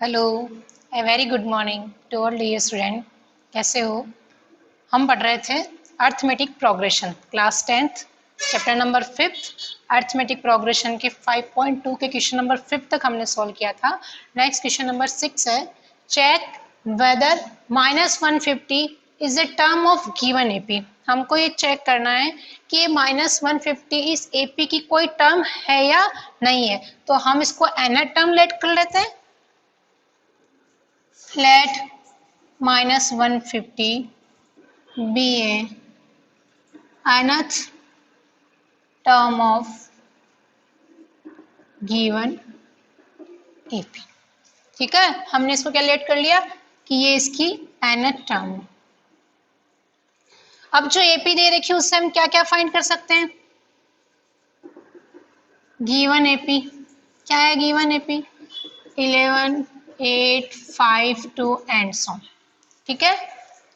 Hello, a very good morning to all dear student. कैसे हो? हम पढ़ रहे थे arithmetic progression, class 10th, chapter number 5th। Arithmetic progression के 5.2 के क्वेश्चन नंबर 5 तक हमने सॉल्व किया था। नेक्स्ट क्वेश्चन नंबर 6 है, check whether -150 is the term of given AP. हमको ये चेक करना है कि ये -150 इस एपी की कोई टर्म है या नहीं है। तो हम इसको एन टर्म लेट कर लेते हैं। Let -150 be a nth term of given AP। ठीक है, हमने इसको क्या लेट कर लिया कि ये इसकी nth टर्म है। अब जो AP दे रखी है उससे हम क्या क्या फाइंड कर सकते हैं? गिवन AP क्या है? Given AP 11, 8, 5, 2 and so. ठीक है,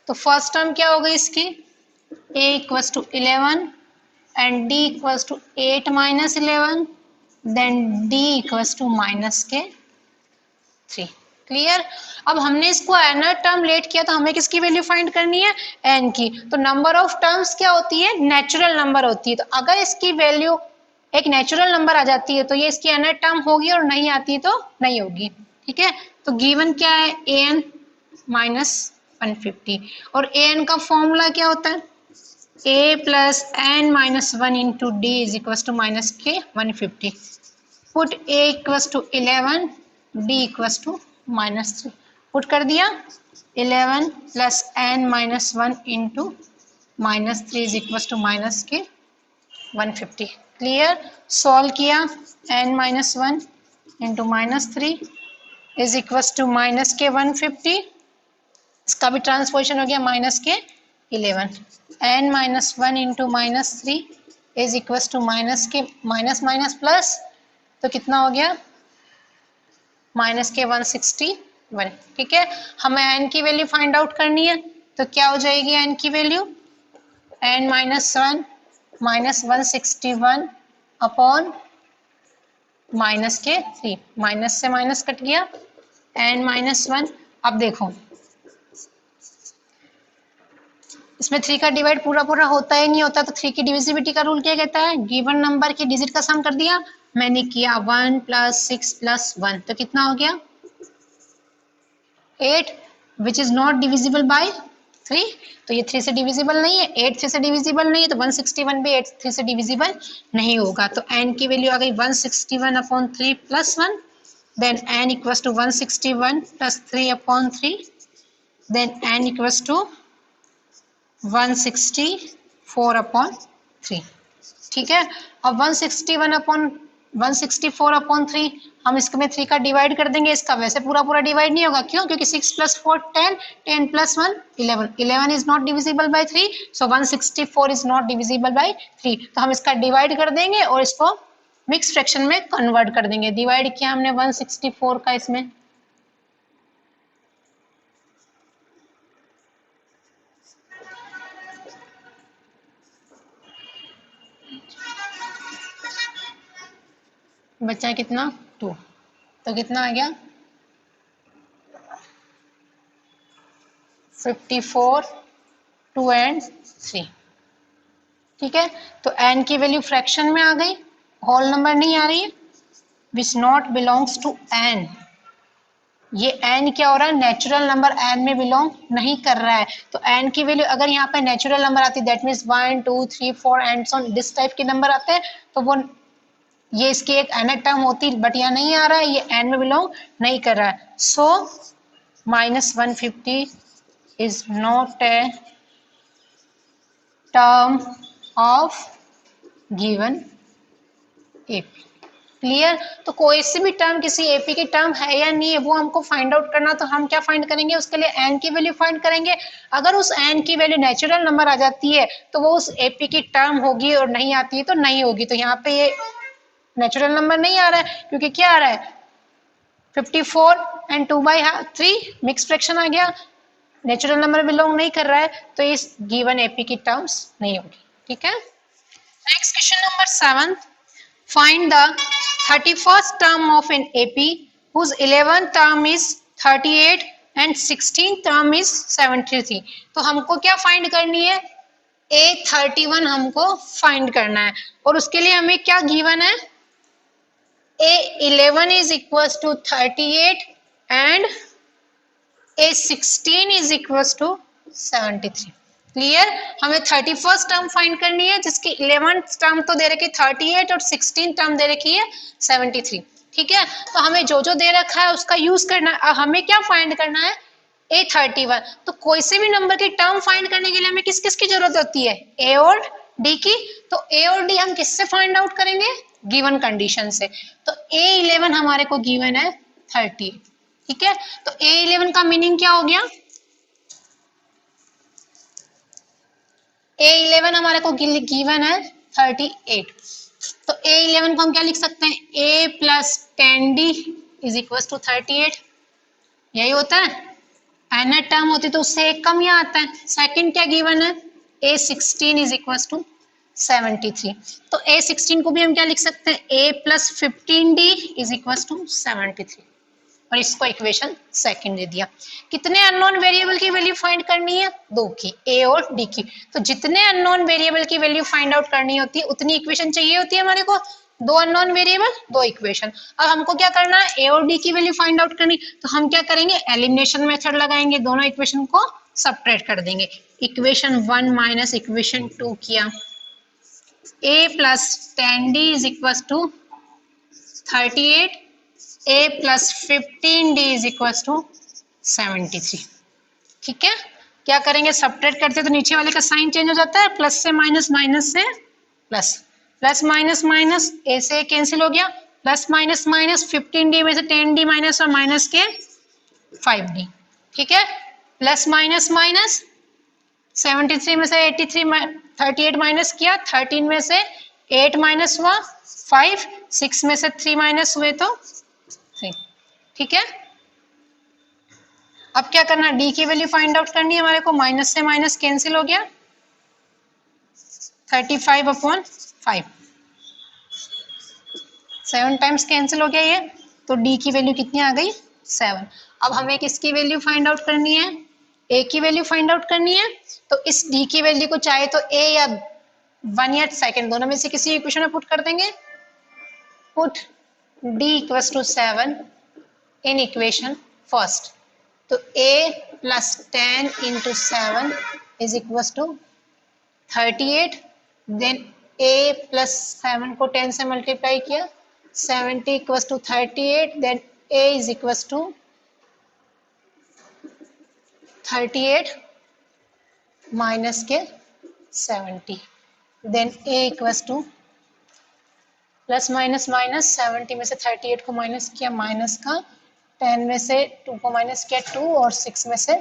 तो फर्स्ट टर्म क्या होगी इसकी? A equals to 11 and D equals to 8 minus 11, then D equals to minus के 3। क्लियर? अब हमने इसको एनर टर्म लेट किया तो हमें किसकी वैल्यू फाइंड करनी है? एन की। तो नंबर ऑफ टर्म्स क्या होती है? नेचुरल नंबर होती है। तो अगर इसकी वैल्यू एक नेचुरल नंबर आ जाती है तो ये इसकी एनर टर्म होगी, और नहीं आती है तो नहीं होगी। ठीक है, तो गिवन क्या है? A N -150। और ए एन का फॉर्मूला क्या होता है? a plus n minus 1 into d is equals to minus k 150. Put a equals to 11, d equals to minus 3. Put कर दिया 11 plus n minus 1 into minus 3 is equals to minus k 150. Clear? Solve किया n minus 1 into minus 3 is equals to minus k 150. इसका भी transposition हो गया minus के 11। n minus 1 into minus 3 is equal to minus के minus minus plus, तो कितना हो गया? माइनस के 161। ठीक है, हमें n की वैल्यू फाइंड आउट करनी है, तो क्या हो जाएगी n की value? n minus 1 minus 161 upon minus के 3। माइनस से माइनस कट गया, n माइनस 1। अब देखो इसमें 3 का डिवाइड पूरा पूरा होता है नहीं होता, तो 3 की डिविजिबिलिटी का रूल क्या कहता है? गिवन नंबर के डिजिट का सम कर दिया। मैंने किया 1 + 6 + 1, तो कितना हो गया? 8, which is not divisible by 3। तो ये 3 से डिविजिबल नहीं है, 8 3 से डिविजिबल नहीं है, तो 161 भी 8 3 से डिविजिबल नहीं होगा। तो n की वैल्यू आ गई 161 upon 3 + 1, then n equals to 161 + 3 upon 3, then n equals to 164 upon 3। ठीक है, अब 164 अपॉन 3 हम इसमें 3 का डिवाइड कर देंगे। इसका वैसे पूरा पूरा डिवाइड नहीं होगा, क्यों? क्योंकि 6 + 4 10, 10 + 1 11, 11 is not divisible by 3, so 164 is not divisible by 3। तो हम इसका डिवाइड कर देंगे और इसको मिक्स फ्रैक्शन में कन्वर्ट कर देंगे। डिवाइड किया हमने 164 का इसमें, बचा कितना? 2। तो कितना आ गया? 54, 2 एंड 3। ठीक है, तो n की वैल्यू फ्रैक्शन में आ गई, होल नंबर नहीं आ रही है, which not belongs to n। ये n क्या हो रहा है? नेचुरल नंबर n में बिलोंग नहीं कर रहा है। तो n की वैल्यू अगर यहाँ पे नेचुरल नंबर आती है, that means 1 2 3 4 and so this type के नंबर आते हैं, तो वो ये इसकी एक nth टर्म होती, बट यहाँ नहीं आ रहा है, ये n में बिलोंग नहीं कर रहा है। सो -150 is not a term of given AP। Clear? तो कोई सी भी टर्म किसी एपी की टर्म है या नहीं है, वो हमको फाइंड आउट करना, तो हम क्या फाइंड करेंगे? उसके लिए n की वैल्यू फाइंड करेंगे। अगर उस n की वैल्यू नेचुरल नंबर आ जाती है तो वो उस एपी की टर्म होगी, और नहीं आती है तो नहीं होगी। तो यहाँ पे ये नेचुरल नंबर नहीं आ रहा है, क्योंकि क्या आ रहा है? 54 एंड 2/3 मिक्स फ्रैक्शन आ गया, नेचुरल नंबर बिलोंग नहीं कर रहा है, तो इस गिवन एपी की टर्म्स नहीं होगी। ठीक है, next question number 7, find the 31st term of an AP whose 11th term is 38 and 16th term is 73। तो हमको क्या फाइंड करनी है, A31 हमको फाइंड करना है, और उसके लिए हमें क्या गिवन है, A11 is equals to 38 and A16 is equals to 73। Clear, हमें 31st टर्म फाइंड करनी है जिसकी 11th टर्म तो दे रखी 38 और 16 टर्म दे रखी है 73। ठीक है, तो हमें जो जो दे रखा है उसका यूज करना है। हमें क्या फाइंड करना है, A31। तो कोई से भी नंबर की टर्म फाइंड करने के लिए हमें किस किस की जरूरत होती है, ए और डी की। तो ए और डी हम किससे फाइंड आउट करेंगे, गिवन कंडीशन से। तो A11 हमारे को गिवन है 30। ठीक है, तो A11 का मीनिंग क्या हो गया, A11 हमारे को गिवन है 38। तो A11 को हम क्या लिख सकते हैं, A plus 10D is equal to 38। यही होता है, एन टर्म होती तो उससे एक कम यहाँ आता है। सेकंड क्या गिवन है, A16 इज इक्वल टू 73। तो A16 को भी हम क्या लिख सकते हैं, A plus 15D is equal to 73, और इसको इक्वेशन सेकंड दे दिया। कितने अननोन वेरिएबल की वैल्यू फाइंड करनी है, दो की, ए और डी की। तो जितने अननोन वेरिएबल की वैल्यू फाइंड आउट करनी होती है उतनी इक्वेशन चाहिए होती है हमारे को। दो अननोन वेरिएबल, दो इक्वेशन। अब हमको क्या करना है, ए और डी की वैल्यू फाइंड आउट करनी, तो हम क्या करेंगे, एलिमिनेशन मेथड लगाएंगे, दोनों इक्वेशन को सबट्रैक्ट कर देंगे। इक्वेशन 1 माइनस इक्वेशन 2 किया, A plus 10D is equal to 38, A plus 15D is equal to 73। ठीक है, क्या करेंगे, सबट्रैक्ट करते तो नीचे वाले का साइन चेंज हो जाता है, प्लस से माइनस, माइनस से प्लस, प्लस माइनस माइनस, ए से कैंसिल हो गया, प्लस माइनस माइनस, 15D में से 10D माइनस और माइनस के 5D। ठीक है, प्लस माइनस माइनस, 73 में से 38 माइनस किया, 13 में से 8 माइनस हुआ 5, 6 में से 3 माइनस हुए तो 3। ठीक है, अब क्या करना, डी की वैल्यू फाइंड आउट करनी है हमारे को। माइनस से माइनस कैंसिल हो गया, 35/5, 7 टाइम्स कैंसिल हो गया ये, तो डी की वैल्यू कितनी आ गई, 7। अब हमें किसकी वैल्यू फाइंड आउट करनी है, ए की वैल्यू फाइंड आउट करनी है। तो इस डी की वैल्यू को चाहे तो ए या 1 या सेकंड, दोनों में से किसी इक्वेशन में पुट कर देंगे। Put d equals to 7 in equation first। तो a plus 10 into 7 is equals to 38। then a plus 7 को 10 से मल्टीप्लाई किया, 70 equals to 38। then a is equals to 38 minus के 70। then a equals to plus minus minus, 70 में से 38 को minus किया, minus का 10 में से 2 को माइनस किया 2, और 6 में से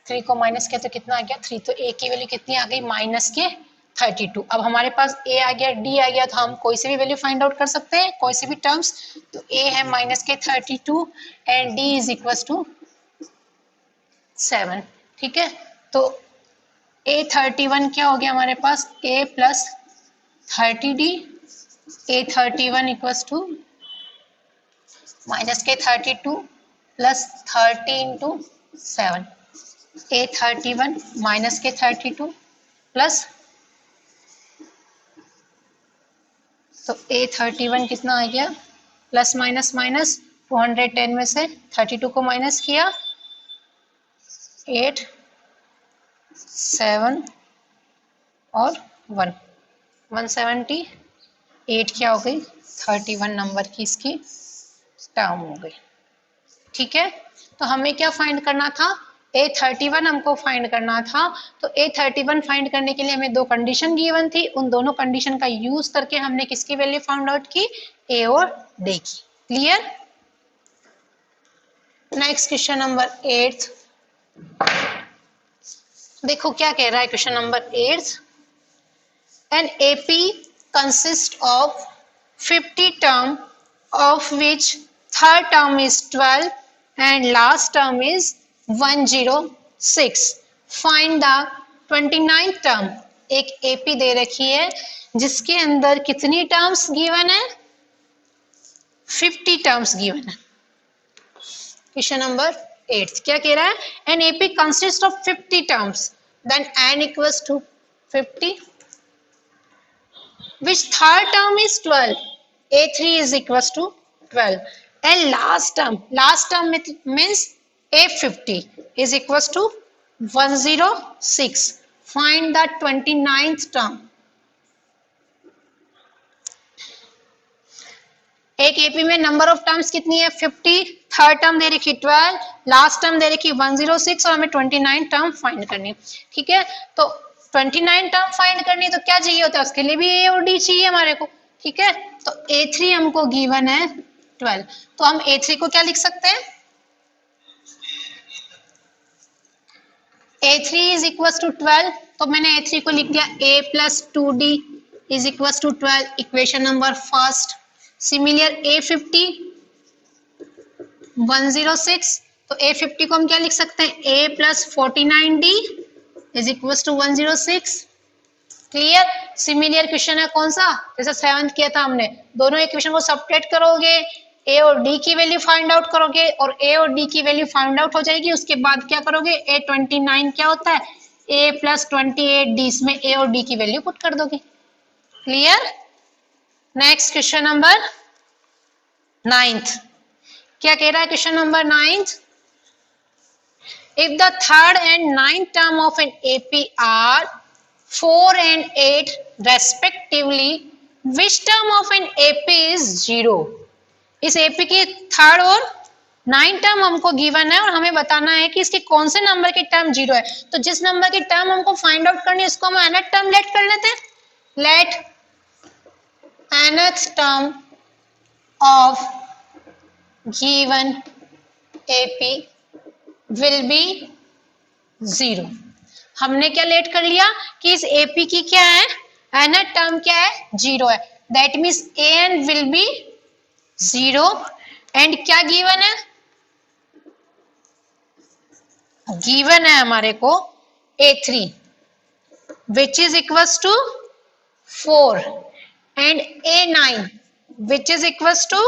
3 को माइनस किया तो कितना आ गया 3। तो a की वैल्यू कितनी आ गई, माइनस के 32। अब हमारे पास a आ गया, d आ गया, तो हम कोई से भी वैल्यू फाइंड आउट कर सकते हैं, कोई से भी टर्म्स। तो a है माइनस के 32 and d is equal to 7। ठीक है, तो A31 क्या हो गया हमारे पास, a plus 30D, A31 equals to minus के 32 प्लस 30 इंटू 7। A31 माइनस के 32 प्लस, तो A31 कितना आ गया, प्लस माइनस माइनस, 210 में से 32 को माइनस किया, 8, 7 और 1, 178 क्या हो गई, 31 नंबर की इसकी टर्म हो गई। ठीक है, तो हमें क्या फाइंड करना था, A31 हमको फाइंड करना था। तो A31 फाइंड करने के लिए हमें दो कंडीशन गिवन थी, उन दोनों कंडीशन का यूज करके हमने किसकी वैल्यू फाइंड आउट की, A और D की। Clear, next question number 8। देखो क्या कह रहा है question number 8। An AP consists of 50 term of which third term is 12 and last term is 106। Find the 29th term। एक AP दे रखी है जिसके अंदर कितनी टर्म्स गिवन है, 50 टर्म्स गिवन है। क्वेश्चन नंबर 8 क्या कह रहा है? An AP consist of 50 terms, then n equals to 50, which third term is 12, a3 is equals to 12, and last term means a50 is equals to 106. Find the 29th term. एक AP में number of terms कितनी है? 50, third term दे रखी 12, last term दे रखी 106 और हमें 29 term find करनी। ठीक है, तो 29 टर्म फाइंड करनी तो क्या चाहिए होता है? उसके लिए भी ए और डी चाहिए हमारे को। ठीक है, तो A3 हमको गिवन है 12, तो हम A3 को क्या लिख सकते हैं? A3 इज इक्वल टू 12, तो मैंने A3 को लिख दिया A plus 2D is equal to 12, equation number first. Similar A50 106, तो A50 को हम क्या लिख सकते हैं? A plus 49D is equal to 106। Clear? Similar question है कौन सा? जैसे 7th किया था हमने, दोनों इक्वेशन को सबट्रैक्ट करोगे, ए और डी की वैल्यू फाइंड आउट करोगे और ए और डी की वैल्यू फाइंड आउट हो जाएगी। उसके बाद क्या करोगे? A29 क्या होता है? A प्लस 28D, इसमें ए और डी की वैल्यू पुट कर दोगे। Clear? Next question number 9th क्या कह रहा है? Question number 9th, if the third and ninth term of an AP are 4 and 8 respectively, which term of an AP is 0? इस AP की थर्ड और 9 टर्म हमको गिवन है और हमें बताना है कि इसके कौन से नंबर की टर्म 0 है। तो जिस नंबर की टर्म हमको फाइंड आउट करनी है इसको हम nth टर्म लेट कर लेते हैं। Let nth term of given AP will be 0। हमने क्या लेट कर लिया कि इस AP की क्या है? nth टर्म क्या है? 0 है। That means an will be 0 and क्या गिवन है? गिवन है हमारे को A3 which is equals to 4 and A9 which is equals to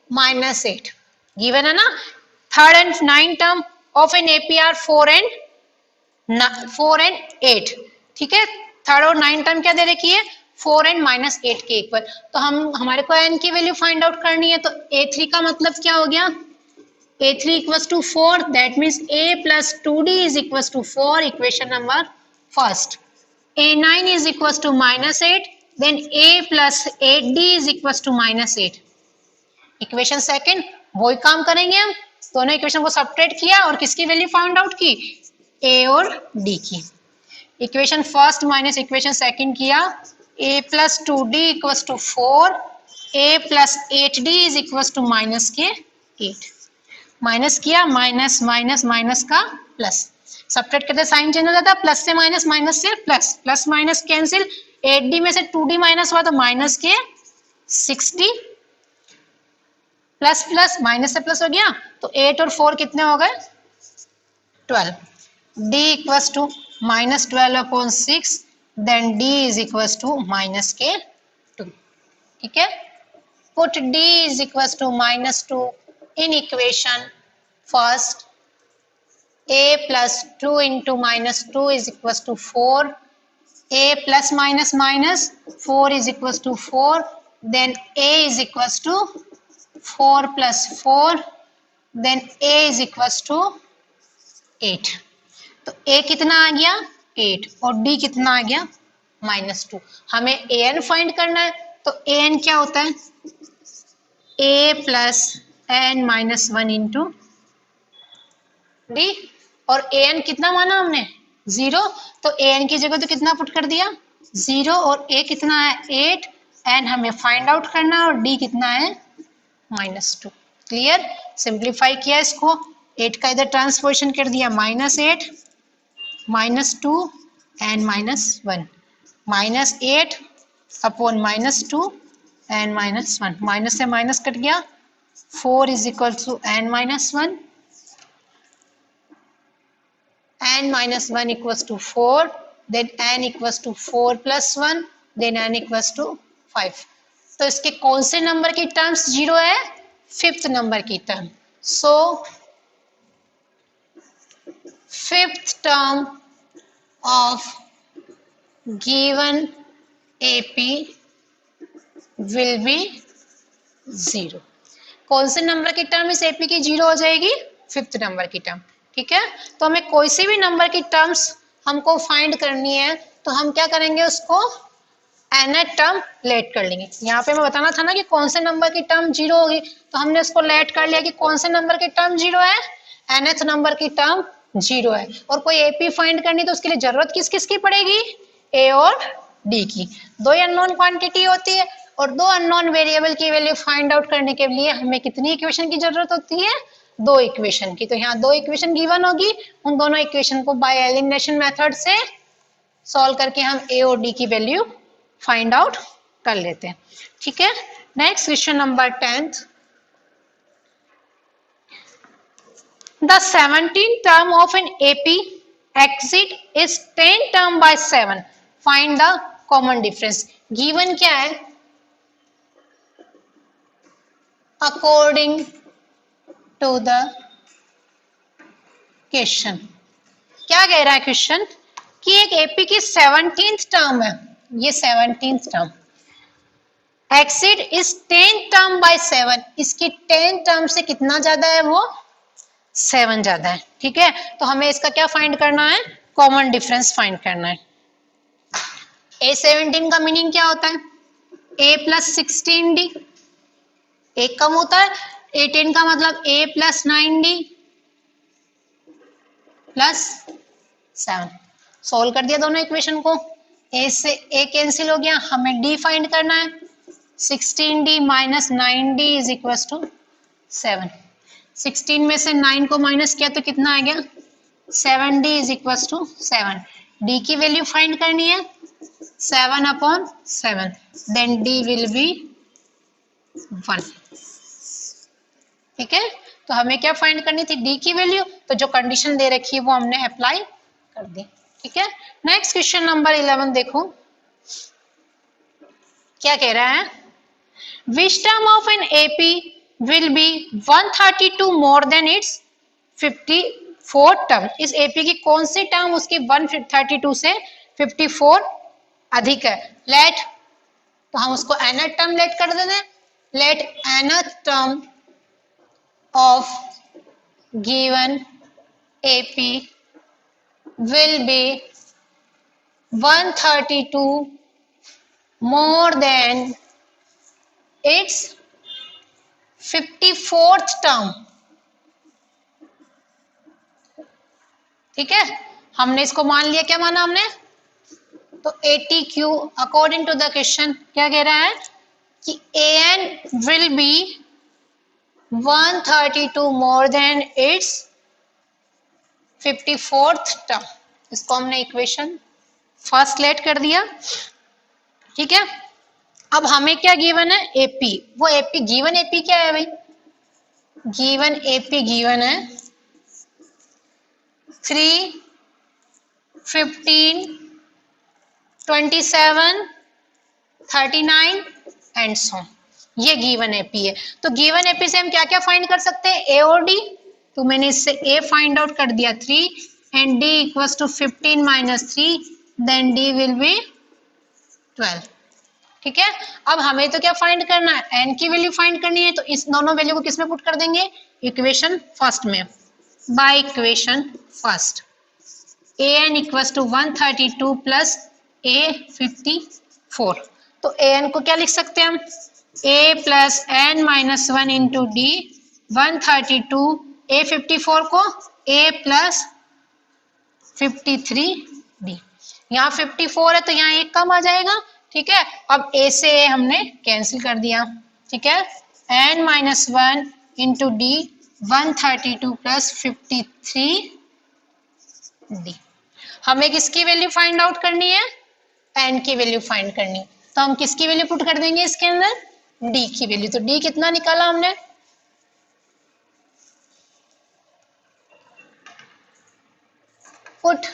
-8 given है ना। Third and 9 term of an AP are 4 and 8। ठीक है, थर्ड और 9 टर्म क्या दे रखी है? 4 and -8 के इक्वल। तो हमारे को n की वैल्यू फाइंड आउट करनी है, तो A3 का मतलब क्या हो गया? A3 equals to 4, that means A plus 2D is equals to 4, equation number first. A9 is equals to -8, then A plus 8D is equals to -8. Equation second, वही काम करेंगे हम, दोनों इक्वेशन को सबट्रैक्ट किया और किसकी वैल्यू फाइंड आउट की? A और D की। Equation first minus equation second किया, A plus 2D equals to 4, A plus 8D is equals to -8। Minus किया, माइनस माइनस माइनस का प्लस, सबट्रैक्ट करते साइन चेंज हो जाता है, प्लस से माइनस, माइनस से plus, plus minus cancel, 8D में से 2D माइनस हुआ तो माइनस के 60, प्लस प्लस माइनस से प्लस हो गया, तो 8 और 4 कितने हो गए? 12। D equals to -12/6, then D is equals to -2। ठीक है, put D is equals to -2 in equation first। A plus 2 into -2 is equals to 4, A plus minus minus 4 is equals to 4, then A is equals to 4 plus 4, then A is equals to 8। तो A कितना आ गया? 8 और D कितना आ गया? -2। हमें AN find करना है, तो AN क्या होता है? A plus n-1 into D, और an कितना माना हमने? 0, तो an की जगह तो कितना पुट कर दिया? 0, और A कितना है? 8, n हमें फाइंड आउट करना है और D कितना है? -2। क्लियर? सिंप्लीफाई किया इसको, 8 का इधर ट्रांसपोजिशन कर दिया, -8 -2 n -1, -8 अपॉन -2 n -1, माइनस से माइनस कट गया, 4 is equal to n -1, n -1 equals to 4, then n equals to 4 plus 1, then n equals to 5। तो इसके कौन से नंबर की टर्म्स 0 है? 5th नंबर की term. So fifth term of given AP will be 0। कौन से नंबर की टर्म इस AP की 0 हो जाएगी? फिफ्थ नंबर की टर्म। ठीक है, तो हमें कोई से भी नंबर की टर्म्स हमको फाइंड करनी है तो हम क्या करेंगे, उसको nth टर्म लेट कर लेंगे। यहाँ पे मैं बताना था ना कि कौन से नंबर की टर्म 0 होगी, तो हमने उसको लेट कर लिया कि कौन से नंबर की टर्म 0 है, nth नंबर की टर्म 0 है। और कोई AP फाइंड करनी तो उसके लिए जरूरत किस किस की पड़ेगी? A और D की। दो अननोन क्वांटिटी होती है और दो अननोन वेरिएबल की वैल्यू फाइंड आउट करने के लिए हमें कितनी इक्वेशन की जरूरत होती है? दो इक्वेशन की। तो यहाँ दो इक्वेशन गिवन होगी, उन दोनों इक्वेशन को बाय एलिमिनेशन मेथड से सॉल्व करके हम A और D की वैल्यू फाइंड आउट कर लेते हैं। ठीक है, next question number 10th। The 17th term of an AP exit is 10 term by 7. Find the common difference. Given क्या है? According to the question. क्या कह रहा है क्वेश्चन कि एक AP की 17th टर्म है, ये 17th term exceed its 10 term by 7, इसकी 10 टर्म से कितना ज्यादा है? वो 7 ज्यादा है। ठीक है, तो हमें इसका क्या फाइंड करना है? कॉमन डिफरेंस फाइंड करना है। A17 का मीनिंग क्या होता है? A प्लस 16D, एक कम होता है। A10 का मतलब A plus 9D plus 7। Solve कर दिया दोनों इक्वेशन को, A से A कैंसिल हो गया, हमें D फाइंड करना है। 16D minus 9D is equal to 7। 16 में से 9 को माइनस किया तो कितना आ गया? 7D is equal to 7। D की वैल्यू फाइंड करनी है 7/7, देन D विल बी 1। ठीक है, तो हमें क्या फाइंड करनी थी? D की वैल्यू। तो जो कंडीशन दे रखी है वो हमने अप्लाई कर दी। ठीक है, नेक्स्ट क्वेश्चन नंबर 11 देखो क्या कह रहा है। Which term of an AP will be 132 more than its 54 term? इस AP की कौन सी टर्म उसकी 132 से 54 अधिक है? लेट, तो हम उसको nth टर्म लेट कर देते हैं। Let nth term of given AP will be 132 more than its 54th term. ठीक है, हमने इसको मान लिया, क्या माना हमने? तो ATQ according to the question क्या कह रहा है कि AN will be 132 more than its 54th term. इसको हमने इक्वेशन फर्स्ट लेट कर दिया। ठीक है, अब हमें क्या गिवन है? AP। वो AP गिवन AP क्या है भाई? गिवन AP गिवन है 3, 15, 27, 39 एंड सो। ये गिवन AP है। तो गिवन AP से हम क्या क्या फाइंड कर सकते हैं? A और D। तो मैंने इससे A फाइंड आउट कर दिया 3 and D equals to 15 minus 3, then D will be 12। ठीक है, अब हमें तो क्या फाइंड करना है? N की वैल्यू फाइंड करनी है। तो इस दोनों वैल्यू को किसमें पुट कर देंगे? इक्वेशन फर्स्ट में। By equation first AN equals to 132 plus A54। तो AN को क्या लिख सकते हैं हम? A plus N minus 1 into D 132, A54 को A प्लस 53D। यहाँ 54 है तो यहाँ एक कम आ जाएगा। ठीक है, अब A से A हमने कैंसिल कर दिया। ठीक है, N minus 1 into D 132 plus 53D। हमें किसकी वैल्यू फाइंड आउट करनी है? N की वैल्यू फाइंड करनी। तो हम किसकी वैल्यू पुट कर देंगे इसके अंदर? D की वैल्यू। तो D कितना निकाला हमने? Put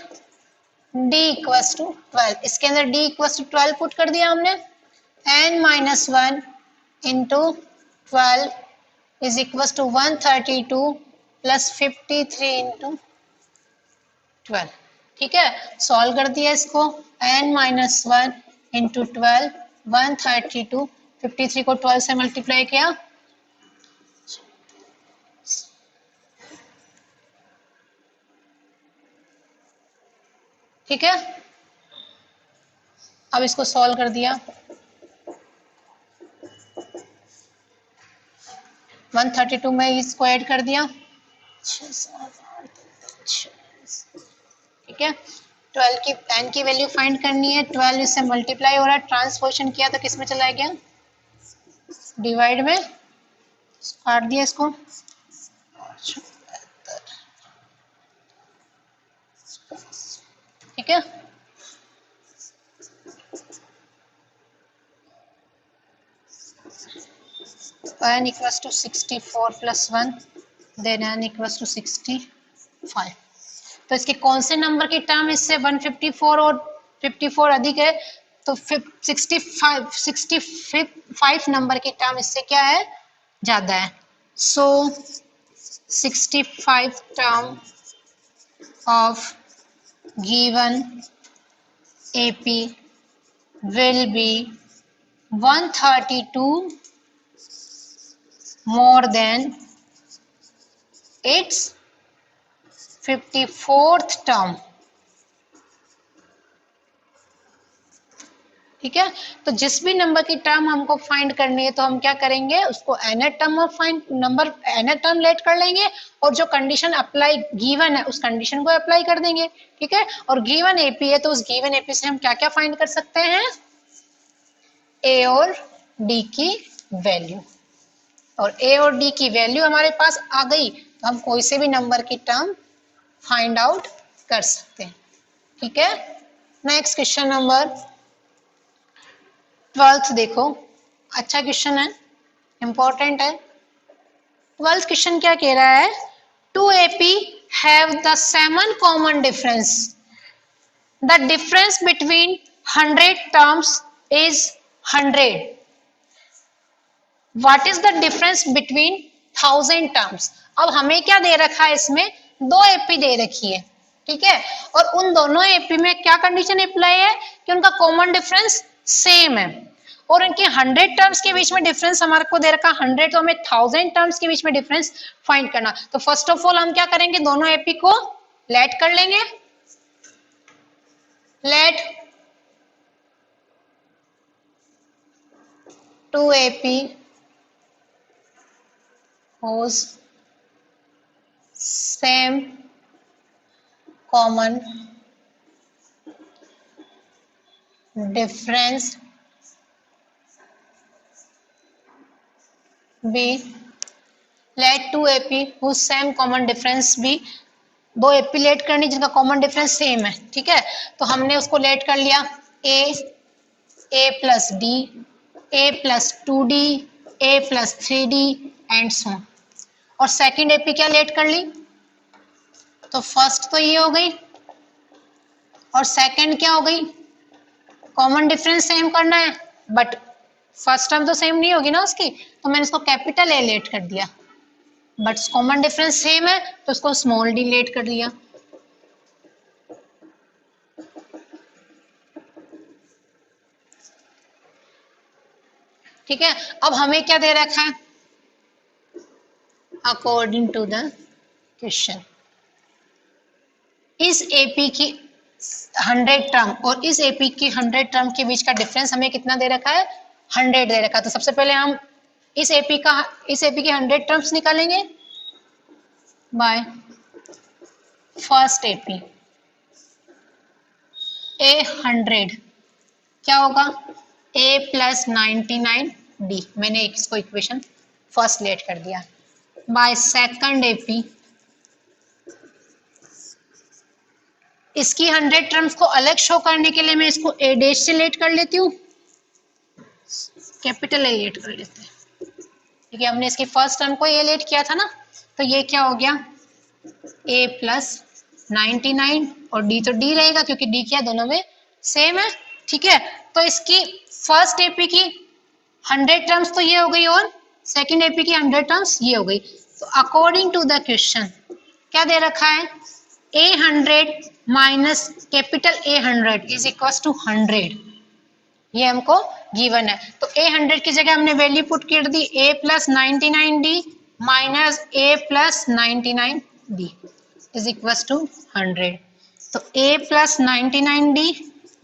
D equals to 12। इसके अंदर D इक्वल्स टू 12 पुट कर दिया हमने। N minus 1 into 12 is equals to 132 plus 53 into 12। ठीक है, सॉल्व कर दिया इसको, n माइनस 1 इंटू 12 132, 53 को 12 से मल्टीप्लाई किया, ठीक है। अब इसको सॉल्व कर दिया, 132 में इसको ऐड कर दिया, ठीक है। 12 की n की वैल्यू फाइंड करनी है, 12 इससे मल्टीप्लाई हो रहा है, ट्रांसपोजिशन किया तो किस में चला गया, डिवाइड में, काट दिया इसको, ठीक है। n equals to 64 plus 1, then n equals to 65। तो इसके कौन से नंबर की टर्म इससे 154 और 54 अधिक है, तो 65 नंबर की टर्म इससे क्या है, ज्यादा है। सो 65 term of given AP will be 132 more than its 54th term। ठीक है, तो जिस भी नंबर की टर्म हमको फाइंड करनी है तो हम क्या करेंगे, उसको nth term of find number nth term let कर लेंगे और जो कंडीशन अप्लाई गिवन है उस कंडीशन को अप्लाई कर देंगे। ठीक है, और गिवन एपी है तो उस गिवन एपी से हम क्या क्या फाइंड कर सकते हैं, ए और डी की वैल्यू, और ए और डी की वैल्यू हमारे पास आ गई तो हम कोई से भी नंबर की टर्म फाइंड आउट कर सकते हैं। ठीक है, नेक्स्ट क्वेश्चन नंबर 12th देखो, अच्छा क्वेश्चन है, इंपॉर्टेंट है। 12th क्वेश्चन क्या कह रहा है, 2AP have the same common difference, the difference between 100 terms is 100, what is the difference between 1000 terms। अब हमें क्या दे रखा है, इसमें दो एपी दे रखी है, ठीक है, और उन दोनों एपी में क्या कंडीशन अप्लाई है कि उनका कॉमन डिफरेंस सेम है, और इनके 100 टर्म्स के बीच में डिफरेंस हमारे को दे रखा 100, तो हमें 1000 टर्म्स के बीच में डिफरेंस फाइंड करना। तो फर्स्ट ऑफ ऑल हम क्या करेंगे, दोनों एपी को लेट कर लेंगे, late 2AP whose same common difference B, let 2AP whose same common difference B, दो एपी लेट करनी जिनका कॉमन डिफरेंस सेम है। ठीक है, तो हमने उसको लेट कर लिया, a plus D, a plus 2d, a plus 3d and सो। और सेकंड एपी क्या लेट कर ली, तो फर्स्ट तो ये हो गई और सेकंड क्या हो गई, कॉमन डिफरेंस सेम करना है बट फर्स्ट टर्म तो सेम नहीं होगी ना उसकी, तो मैंने इसको कैपिटल ए लेट कर दिया, बट कॉमन डिफरेंस सेम है तो उसको स्मॉल डी लेट कर लिया। ठीक है, अब हमें क्या दे रखा है, अकॉर्डिंग टू द क्वेश्चन इस एपी की 100 टर्म और इस एपी की 100 टर्म के बीच का डिफरेंस हमें कितना दे रखा है, 100 दे रखा है। तो सबसे पहले हम इस एपी की 100 टर्म्स निकालेंगे बाय फर्स्ट एपी ए 100 क्या होगा, a प्लस 99d, मैंने इसको इक्वेशन फर्स्ट लेट कर दिया, बाय सेकंड एपी इसकी 100 टर्म्स को अलग शो करने के लिए मैं इसको a डैश से लेट कर लेती हूँ, कैपिटल ए लेट कर लेते हैं, ठीक है, हमने इसकी फर्स्ट टर्म को a लेट किया था ना, तो ये क्या हो गया a प्लस 99 और d तो d रहेगा क्योंकि d क्या दोनों में सेम है। ठीक है, तो इसकी फर्स्ट एपी की 100 टर्म्स तो ये हो गई और सेकंड एपी की 100 टर्म्स ये हो गई। तो अकॉर्डिंग टू द क्वेश्चन क्या दे रखा है, A100 minus capital A100 is equal to 100, ये हमको गिवन है। तो A100 की जगह हमने वैल्यू पुट कर दी A plus 99D minus A plus 99D is equal to 100। तो A plus 99D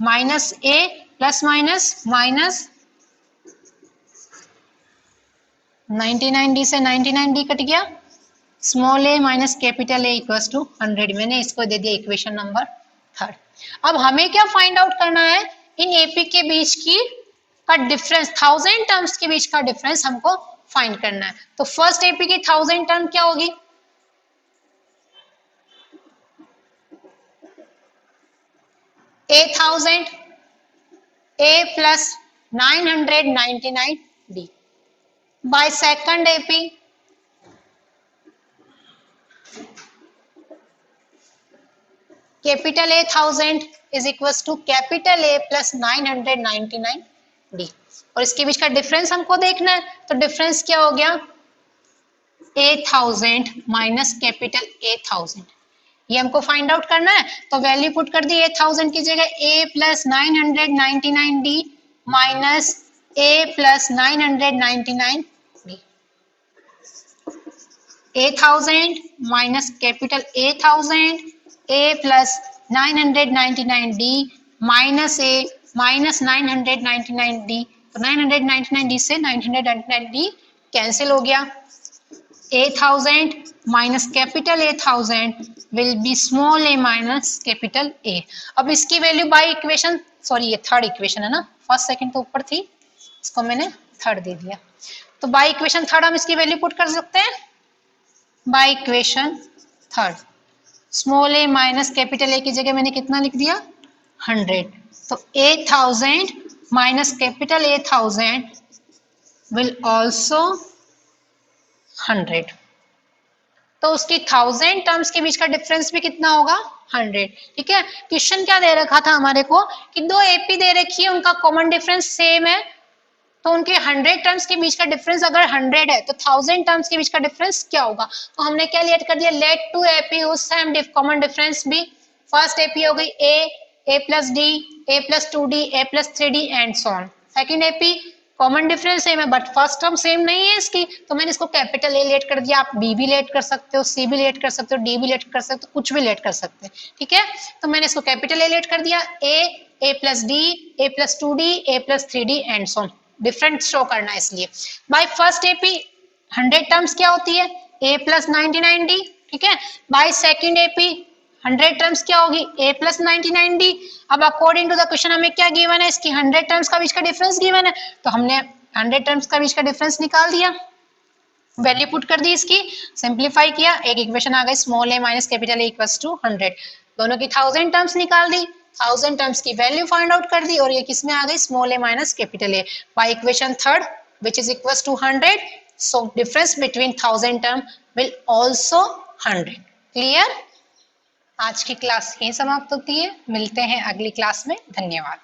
minus A plus minus minus 99D से 99D कट गया, small a minus capital A equal to 100। मैंने इसको दे दिया इक्वेशन नंबर 3। अब हमें क्या फाइंड आउट करना है, इन एपी के बीच की का डिफरेंस, 1000 टर्म्स के बीच का डिफरेंस हमको फाइंड करना है। तो फर्स्ट एपी की 1000 टर्म क्या होगी, A1000 A plus 999D by second AP capital A1000 is equal to capital A plus 999D, और इसके बीच का डिफरेंस हमको देखना है। तो डिफरेंस क्या हो गया, A1000 माइनस कैपिटल A1000, ये हमको फाइंड आउट करना है। तो वैल्यू पुट कर दी A1000 की जगह A plus 999D minus A plus 999D, A1000 minus capital A1000 A plus 999D minus A minus 999D, तो 999D से 999D कैंसिल हो गया। A1000 minus capital A1000 will be small a minus capital A। अब इसकी value by equation, sorry ये third equation है ना, first second तो ऊपर थी, इसको मैंने थर्ड दे दिया। तो बाय इक्वेशन थर्ड हम इसकी वैल्यू पुट कर सकते हैं, bye equation third small a minus capital A की जगह मैंने कितना लिख दिया, 100। तो A1000 minus capital A1000 will also 100, तो उसकी 1000 टर्म्स के बीच का डिफरेंस भी कितना होगा, 100। ठीक है, क्वेश्चन क्या दे रखा था हमारे को कि दो एपी दे रखी है, उनका कॉमन डिफरेंस सेम है, तो उनके 100 टर्म्स के बीच का डिफरेंस अगर 100 है तो 1000 टर्म्स के बीच का डिफरेंस क्या होगा। तो हमने क्या लेट कर दिया, let two AP whose same common difference b. First AP हो गई A plus D, A plus 2D, A plus 3D and so on. Second AP common difference same है बट फर्स्ट टर्म सेम नहीं है इसकी, तो मैंने इसको capital A late कर दिया। आप B भी लेट कर सकते हो, C भी लेट कर सकते हो, D भी लेट कर सकते हो, कुछ भी लेट कर सकते हैं। ठीक है, तो मैंने इसको कैपिटल A लेट कर दिया, A plus D, A plus 2D, A plus 3D and so on, different show करना है इसलिए। बाय फर्स्ट एपी 100 टर्म्स क्या होती है, A प्लस 99D। ठीक है, बाय सेकंड एपी 100 टर्म्स क्या होगी, A प्लस 99D। अब अकॉर्डिंग टू द क्वेश्चन हमें क्या गिवन है, इसकी 100 टर्म्स का बीच का डिफरेंस गिवन है, तो हमने 100 टर्म्स का बीच का डिफरेंस निकाल दिया, वैल्यू पुट कर दी, इसकी सिंप्लीफाई किया, एक इक्वेशन आ गई small a minus capital A equals to 100। दोनों की 1000 टर्म्स निकाल दी, 1000 टर्म्स की वैल्यू फाइंड आउट कर दी, और ये किसमें आ गई, small a minus capital A by equation third which is equals to 100। So difference between 1000 term will also 100। Clear. आज की क्लास यहीं समाप्त होती है, मिलते हैं अगली क्लास में, धन्यवाद।